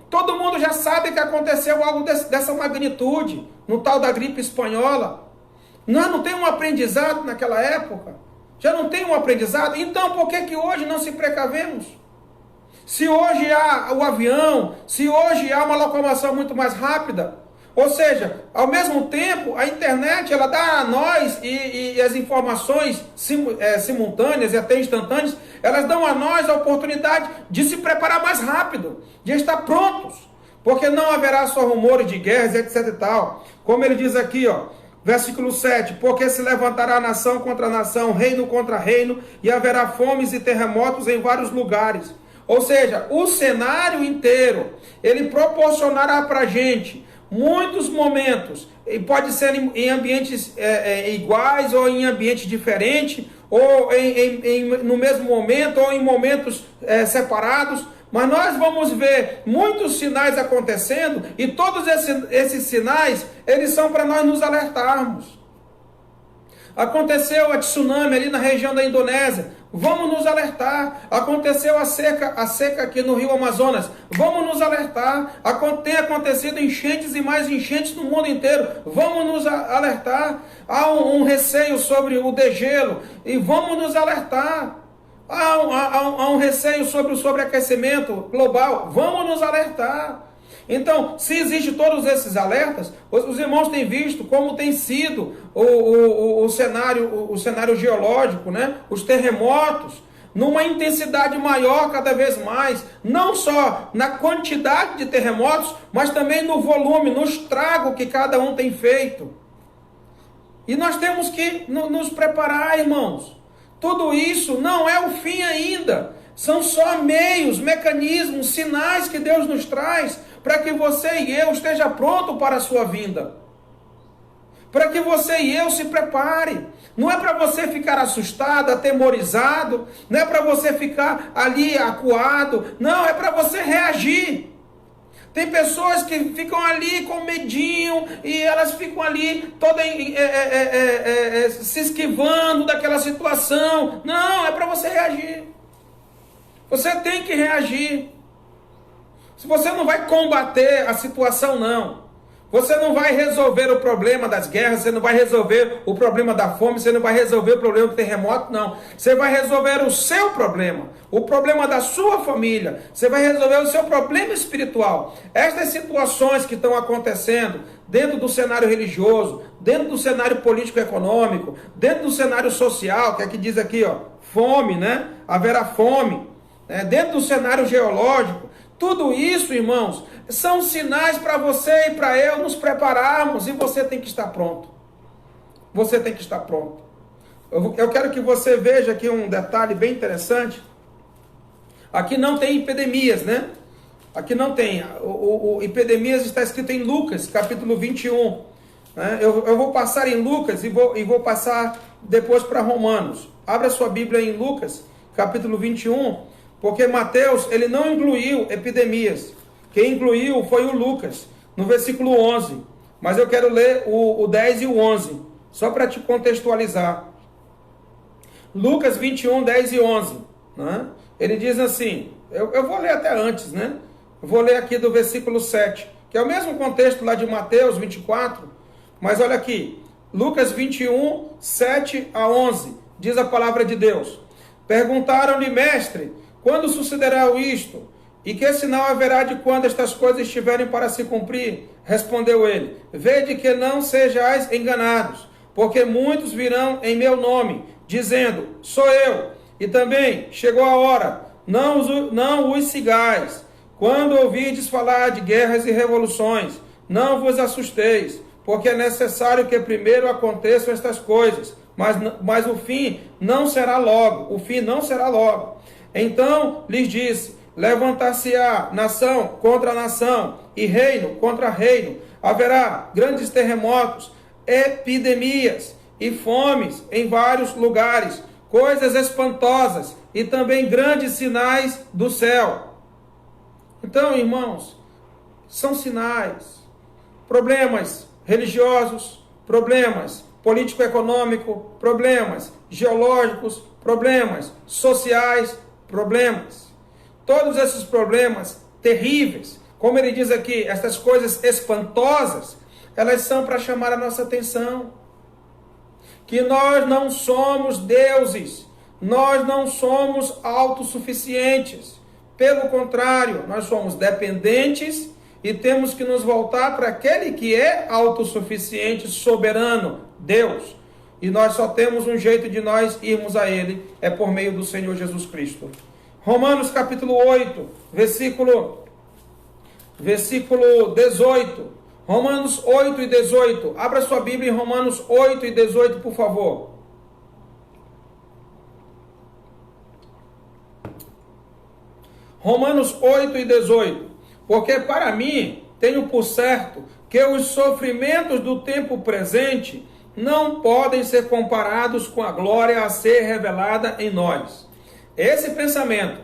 Todo mundo já sabe que aconteceu algo dessa magnitude, no tal da gripe espanhola. Nós não tem um aprendizado naquela época? Já não tem um aprendizado? Então por que hoje não se precavemos? Se hoje há o avião, se hoje há uma locomoção muito mais rápida, ou seja, ao mesmo tempo, a internet ela dá a nós e as informações simultâneas e até instantâneas, elas dão a nós a oportunidade de se preparar mais rápido, de estar prontos, porque não haverá só rumores de guerras, etc e tal. Como ele diz aqui, ó, versículo 7, porque se levantará nação contra nação, reino contra reino, e haverá fomes e terremotos em vários lugares. Ou seja, o cenário inteiro, ele proporcionará para a gente muitos momentos, e pode ser em ambientes iguais ou em ambientes diferentes, ou no mesmo momento, ou em momentos separados, mas nós vamos ver muitos sinais acontecendo, e todos esses sinais, eles são para nós nos alertarmos. Aconteceu a tsunami ali na região da Indonésia, vamos nos alertar. Aconteceu a seca aqui no Rio Amazonas, vamos nos alertar. Tem acontecido enchentes e mais enchentes no mundo inteiro, vamos nos alertar. Há um receio sobre o degelo, e vamos nos alertar. Há um receio sobre o sobreaquecimento global, vamos nos alertar. Então, se existem todos esses alertas, os irmãos têm visto como tem sido o cenário geológico, né? Os terremotos, numa intensidade maior cada vez mais, não só na quantidade de terremotos, mas também no volume, no estrago que cada um tem feito. E nós temos que nos preparar, irmãos. Tudo isso não é o fim ainda. São só meios, mecanismos, sinais que Deus nos traz para que você e eu esteja pronto para a sua vinda. Para que você e eu se prepare. Não é para você ficar assustado, atemorizado, não é para você ficar ali acuado, não, é para você reagir. Tem pessoas que ficam ali com medinho e elas ficam ali todas se esquivando daquela situação. Não, é para você reagir. Você tem que reagir. Se você não vai combater a situação, não. Você não vai resolver o problema das guerras, você não vai resolver o problema da fome, você não vai resolver o problema do terremoto, não. Você vai resolver o seu problema, o problema da sua família. Você vai resolver o seu problema espiritual. Estas situações que estão acontecendo dentro do cenário religioso, dentro do cenário político-econômico, dentro do cenário social, que aqui diz aqui, ó, fome, né? Haverá fome. Dentro do cenário geológico, tudo isso, irmãos, são sinais para você e para eu nos prepararmos, e você tem que estar pronto. Você tem que estar pronto. Eu quero que você veja aqui um detalhe bem interessante. Aqui não tem epidemias, né? Aqui não tem. O epidemias está escrito em Lucas, capítulo 21. Né? Eu vou passar em Lucas e vou passar depois para Romanos. Abra sua Bíblia em Lucas, capítulo 21. Porque Mateus, ele não incluiu epidemias. Quem incluiu foi o Lucas, no versículo 11. Mas eu quero ler o 10 e o 11, só para te contextualizar. Lucas 21, 10 e 11. Né? Ele diz assim, eu vou ler até antes, né? Eu vou ler aqui do versículo 7, que é o mesmo contexto lá de Mateus 24. Mas olha aqui, Lucas 21, 7 a 11, diz a palavra de Deus. Perguntaram-lhe, mestre, quando sucederá isto? E que sinal haverá de quando estas coisas estiverem para se cumprir? Respondeu ele, vede que não sejais enganados, porque muitos virão em meu nome, dizendo, sou eu. E também chegou a hora, não os sigais. Quando ouvides falar de guerras e revoluções, não vos assusteis, porque é necessário que primeiro aconteçam estas coisas, mas o fim não será logo, Então lhes disse, levantar-se-á nação contra nação, e reino contra reino, haverá grandes terremotos, epidemias e fomes em vários lugares, coisas espantosas e também grandes sinais do céu. Então, irmãos, são sinais, problemas religiosos, problemas político-econômicos, problemas geológicos, problemas sociais, problemas. Todos esses problemas terríveis, como ele diz aqui, essas coisas espantosas, elas são para chamar a nossa atenção. que nós não somos deuses, nós não somos autossuficientes. Pelo contrário, nós somos dependentes e temos que nos voltar para aquele que é autossuficiente, soberano, Deus. E nós só temos um jeito de nós irmos a Ele, é por meio do Senhor Jesus Cristo. Romanos capítulo 8, versículo 18. Romanos 8 e 18. Abra sua Bíblia em Romanos 8 e 18, por favor. Romanos 8 e 18. Porque para mim, tenho por certo que os sofrimentos do tempo presente não podem ser comparados com a glória a ser revelada em nós. Esse pensamento,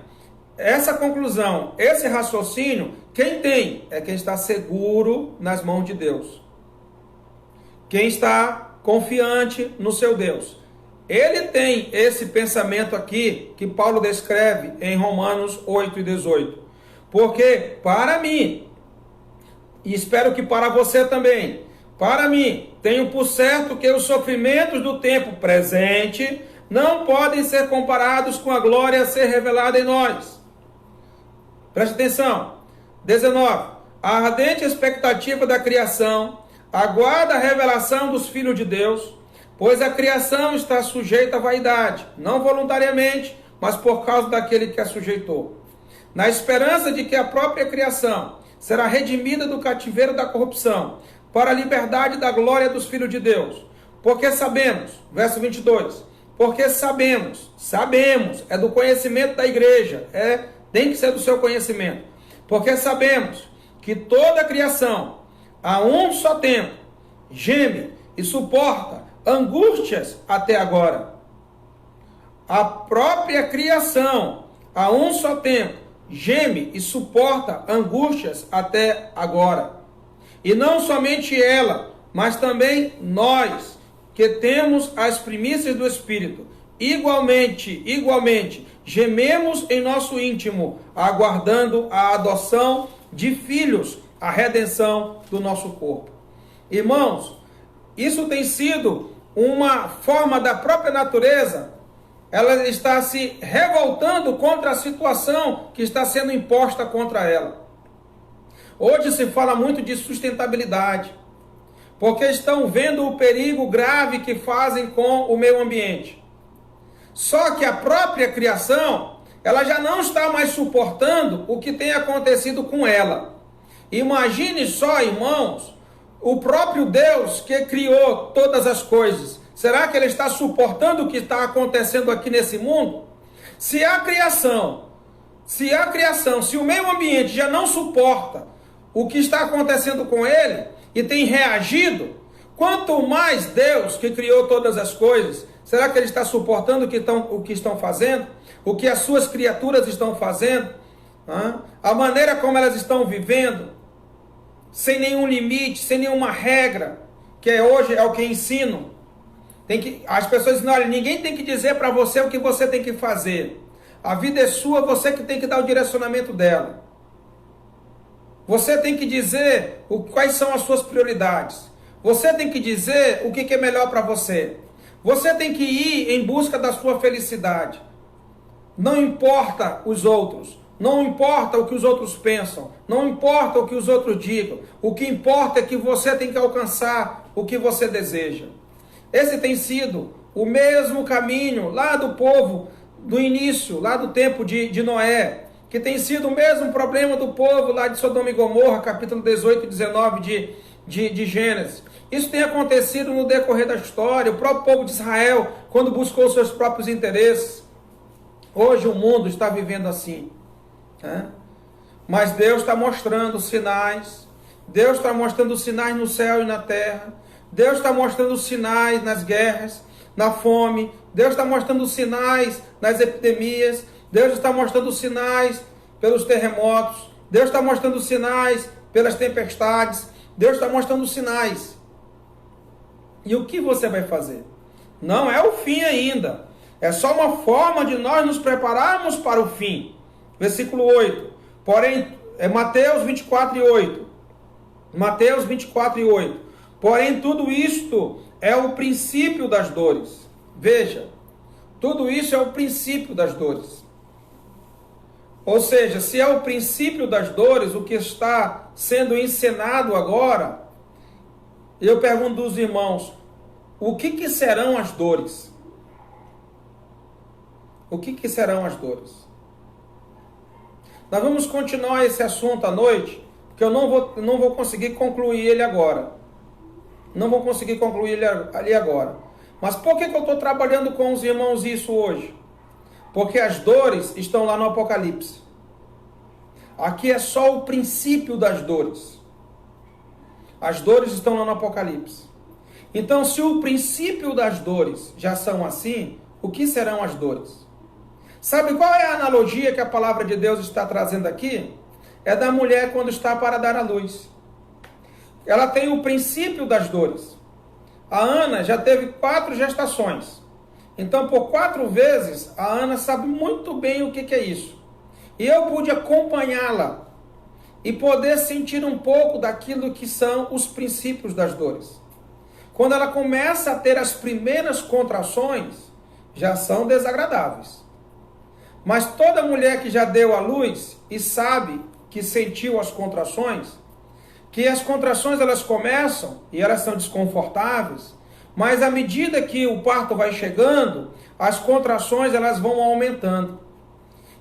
essa conclusão, esse raciocínio, quem tem é quem está seguro nas mãos de Deus. Quem está confiante no seu Deus. Ele tem esse pensamento aqui que Paulo descreve em Romanos 8 e 18. Porque para mim, e espero que para você também, para mim, tenho por certo que os sofrimentos do tempo presente não podem ser comparados com a glória a ser revelada em nós. Preste atenção. 19. A ardente expectativa da criação aguarda a revelação dos filhos de Deus, pois a criação está sujeita à vaidade, não voluntariamente, mas por causa daquele que a sujeitou. Na esperança de que a própria criação será redimida do cativeiro da corrupção, para a liberdade da glória dos filhos de Deus. Porque sabemos, verso 22, porque sabemos, é do conhecimento da igreja, tem que ser do seu conhecimento. Porque sabemos que toda a criação, a um só tempo, geme e suporta angústias até agora. A própria criação, a um só tempo, geme e suporta angústias até agora. E não somente ela, mas também nós, que temos as primícias do Espírito, igualmente, gememos em nosso íntimo, aguardando a adoção de filhos, a redenção do nosso corpo. Irmãos, isso tem sido uma forma da própria natureza, ela está se revoltando contra a situação que está sendo imposta contra ela. Hoje se fala muito de sustentabilidade, porque estão vendo o perigo grave que fazem com o meio ambiente. Só que a própria criação, ela já não está mais suportando o que tem acontecido com ela. Imagine só, irmãos, o próprio Deus que criou todas as coisas. Será que ele está suportando o que está acontecendo aqui nesse mundo? Se o meio ambiente já não suporta o que está acontecendo com ele e tem reagido, quanto mais Deus que criou todas as coisas, será que ele está suportando o que estão fazendo? O que as suas criaturas estão fazendo? A maneira como elas estão vivendo, sem nenhum limite, sem nenhuma regra, que hoje é o que ensinam. As pessoas dizem, olha, ninguém tem que dizer para você o que você tem que fazer. A vida é sua, você que tem que dar o direcionamento dela. Você tem que dizer quais são as suas prioridades. Você tem que dizer o que é melhor para você. Você tem que ir em busca da sua felicidade. Não importa os outros. Não importa o que os outros pensam. Não importa o que os outros digam. O que importa é que você tem que alcançar o que você deseja. Esse tem sido o mesmo caminho lá do povo do início, lá do tempo de Noé, que tem sido o mesmo problema do povo lá de Sodoma e Gomorra, capítulo 18 e 19 de Gênesis. Isso tem acontecido no decorrer da história, o próprio povo de Israel, quando buscou seus próprios interesses. Hoje o mundo está vivendo assim. Mas Deus está mostrando sinais, Deus está mostrando sinais no céu e na terra, Deus está mostrando sinais nas guerras, na fome, Deus está mostrando sinais nas epidemias, Deus está mostrando sinais pelos terremotos, Deus está mostrando sinais pelas tempestades, Deus está mostrando sinais. E o que você vai fazer? Não é o fim ainda, é só uma forma de nós nos prepararmos para o fim. Versículo 8, porém, é Mateus 24 e 8. Mateus 24 e 8. Porém, tudo isto é o princípio das dores. Veja, tudo isso é o princípio das dores. Ou seja, se é o princípio das dores, o que está sendo encenado agora, eu pergunto aos irmãos, o que serão as dores? O que serão as dores? Nós vamos continuar esse assunto à noite, porque eu não vou conseguir concluir ele agora. Não vou conseguir concluir ele ali agora. Mas por que eu estou trabalhando com os irmãos isso hoje? Porque as dores estão lá no Apocalipse. Aqui é só o princípio das dores. As dores estão lá no Apocalipse. Então, se o princípio das dores já são assim, o que serão as dores? Sabe qual é a analogia que a palavra de Deus está trazendo aqui? É da mulher quando está para dar à luz. Ela tem o princípio das dores. A Ana já teve 4 gestações. Então, por 4 vezes, a Ana sabe muito bem o que é isso. E eu pude acompanhá-la e poder sentir um pouco daquilo que são os princípios das dores. Quando ela começa a ter as primeiras contrações, já são desagradáveis. Mas toda mulher que já deu à luz e sabe que sentiu as contrações, que as contrações elas começam e elas são desconfortáveis, mas à medida que o parto vai chegando, as contrações elas vão aumentando.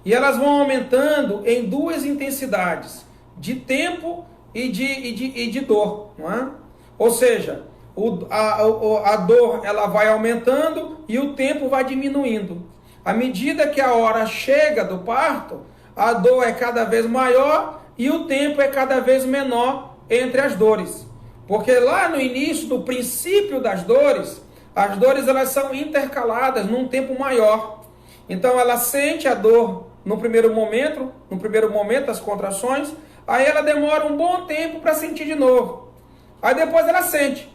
E elas vão aumentando em 2 intensidades, de tempo e de dor. Não é? Ou seja, a dor ela vai aumentando e o tempo vai diminuindo. À medida que a hora chega do parto, a dor é cada vez maior e o tempo é cada vez menor entre as dores. Porque lá no início do princípio das dores, as dores elas são intercaladas num tempo maior. Então ela sente a dor no primeiro momento as contrações, aí ela demora um bom tempo para sentir de novo. Aí depois ela sente.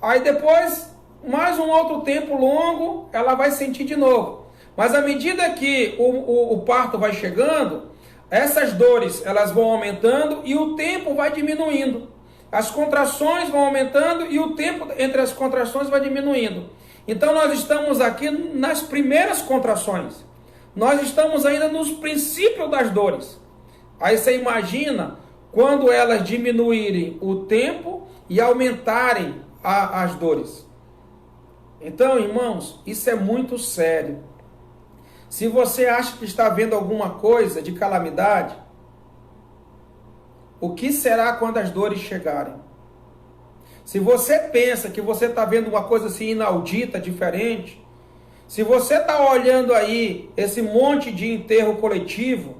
Aí depois, mais um outro tempo longo, ela vai sentir de novo. Mas à medida que o parto vai chegando, essas dores elas vão aumentando e o tempo vai diminuindo. As contrações vão aumentando e o tempo entre as contrações vai diminuindo. Então nós estamos aqui nas primeiras contrações. Nós estamos ainda nos princípios das dores. Aí você imagina quando elas diminuírem o tempo e aumentarem as dores. Então, irmãos, isso é muito sério. Se você acha que está vendo alguma coisa de calamidade, o que será quando as dores chegarem? Se você pensa que você está vendo uma coisa assim inaudita, diferente, se você está olhando aí esse monte de enterro coletivo,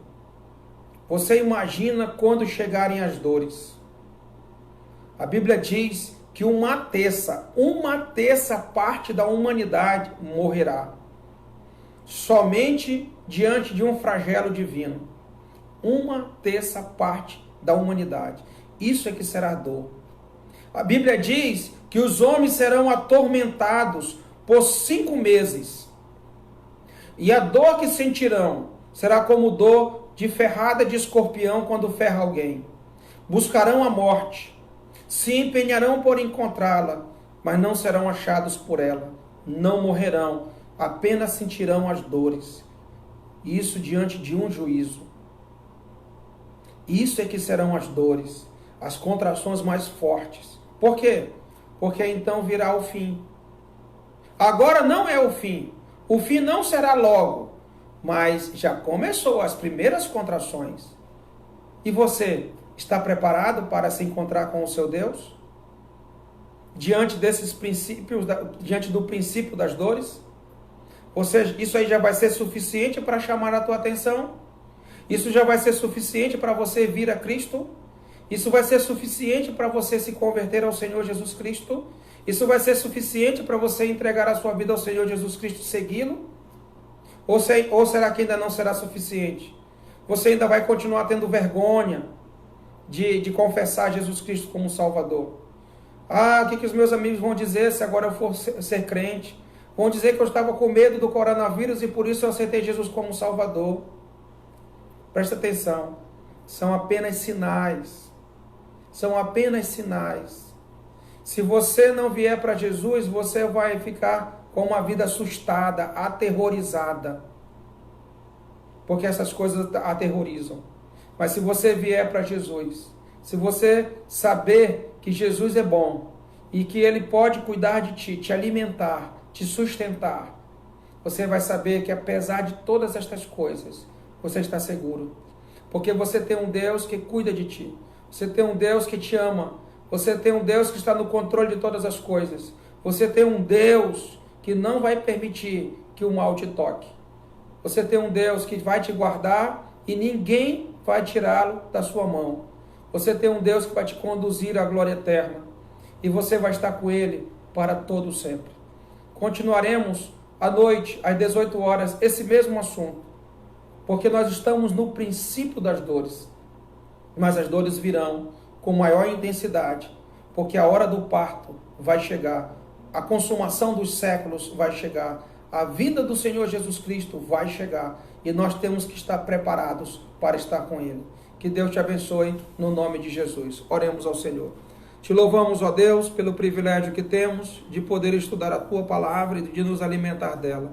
você imagina quando chegarem as dores. A Bíblia diz que uma terça parte da humanidade morrerá. Somente diante de um flagelo divino. Uma terça parte da humanidade. Isso é que será dor. A Bíblia diz que os homens serão atormentados por 5 meses. E a dor que sentirão será como dor de ferrada de escorpião quando ferra alguém. Buscarão a morte, se empenharão por encontrá-la, mas não serão achados por ela. Não morrerão, apenas sentirão as dores. Isso diante de um juízo. Isso é que serão as dores, as contrações mais fortes. Por quê? Porque então virá o fim. Agora não é o fim. O fim não será logo, mas já começou as primeiras contrações. E você está preparado para se encontrar com o seu Deus? Diante desses princípios, diante do princípio das dores? Ou seja, isso aí já vai ser suficiente para chamar a tua atenção? Isso já vai ser suficiente para você vir a Cristo? Isso vai ser suficiente para você se converter ao Senhor Jesus Cristo? Isso vai ser suficiente para você entregar a sua vida ao Senhor Jesus Cristo e segui-lo? Ou será que ainda não será suficiente? Você ainda vai continuar tendo vergonha de confessar Jesus Cristo como Salvador? O que os meus amigos vão dizer se agora eu for ser crente? Vão dizer que eu estava com medo do coronavírus e por isso eu aceitei Jesus como Salvador. Presta atenção. São apenas sinais. São apenas sinais. Se você não vier para Jesus, você vai ficar com uma vida assustada, aterrorizada. Porque essas coisas aterrorizam. Mas se você vier para Jesus, se você saber que Jesus é bom e que Ele pode cuidar de ti, te alimentar, te sustentar, você vai saber que apesar de todas estas coisas, você está seguro. Porque você tem um Deus que cuida de ti. Você tem um Deus que te ama. Você tem um Deus que está no controle de todas as coisas. Você tem um Deus que não vai permitir que o mal te toque. Você tem um Deus que vai te guardar e ninguém vai tirá-lo da sua mão. Você tem um Deus que vai te conduzir à glória eterna. E você vai estar com Ele para todo sempre. Continuaremos à noite, às 18 horas, esse mesmo assunto. Porque nós estamos no princípio das dores. Mas as dores virão com maior intensidade. Porque a hora do parto vai chegar. A consumação dos séculos vai chegar. A vida do Senhor Jesus Cristo vai chegar. E nós temos que estar preparados para estar com Ele. Que Deus te abençoe no nome de Jesus. Oremos ao Senhor. Te louvamos, ó Deus, pelo privilégio que temos de poder estudar a Tua palavra e de nos alimentar dela.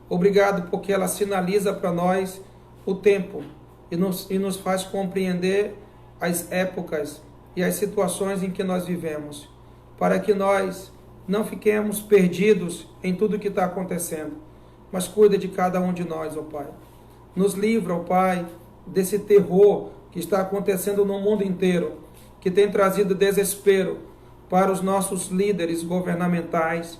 Obrigado porque ela sinaliza para nós o tempo e nos faz compreender as épocas e as situações em que nós vivemos, para que nós não fiquemos perdidos em tudo que está acontecendo, mas cuida de cada um de nós, ó Pai. Nos livra, ó Pai, desse terror que está acontecendo no mundo inteiro, que tem trazido desespero para os nossos líderes governamentais,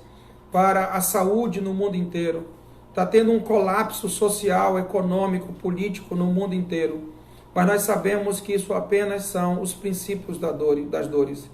para a saúde no mundo inteiro. Está tendo um colapso social, econômico, político no mundo inteiro. Mas nós sabemos que isso apenas são os princípios das dores.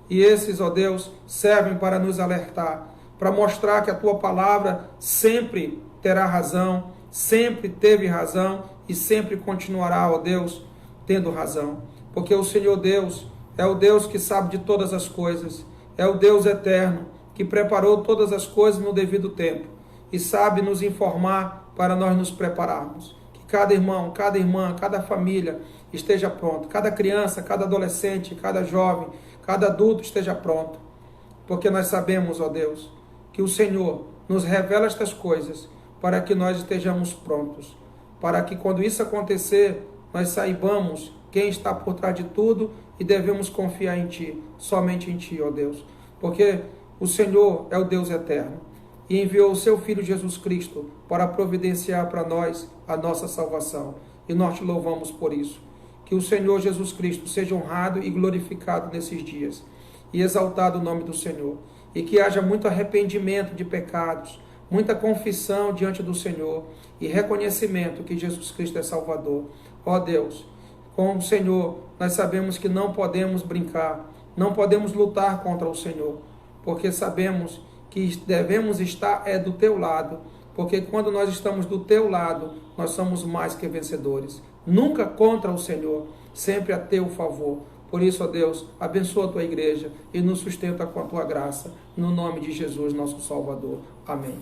E esses, ó Deus, servem para nos alertar, para mostrar que a Tua palavra sempre terá razão, sempre teve razão e sempre continuará, ó Deus, tendo razão. Porque o Senhor Deus é o Deus que sabe de todas as coisas, é o Deus eterno que preparou todas as coisas no devido tempo e sabe nos informar para nós nos prepararmos. Que cada irmão, cada irmã, cada família esteja pronto, cada criança, cada adolescente, cada jovem, cada adulto esteja pronto, porque nós sabemos, ó Deus, que o Senhor nos revela estas coisas para que nós estejamos prontos, para que quando isso acontecer, nós saibamos quem está por trás de tudo e devemos confiar em Ti, somente em Ti, ó Deus, porque o Senhor é o Deus eterno e enviou o Seu Filho Jesus Cristo para providenciar para nós a nossa salvação, e nós Te louvamos por isso. Que o Senhor Jesus Cristo seja honrado e glorificado nesses dias, e exaltado o nome do Senhor, e que haja muito arrependimento de pecados, muita confissão diante do Senhor, e reconhecimento que Jesus Cristo é Salvador. Ó Deus, com o Senhor nós sabemos que não podemos brincar, não podemos lutar contra o Senhor, porque sabemos que devemos estar do Teu lado, porque quando nós estamos do Teu lado, nós somos mais que vencedores. Nunca contra o Senhor, sempre a Teu favor. Por isso, ó Deus, abençoa a Tua igreja e nos sustenta com a Tua graça, no nome de Jesus, nosso Salvador. Amém.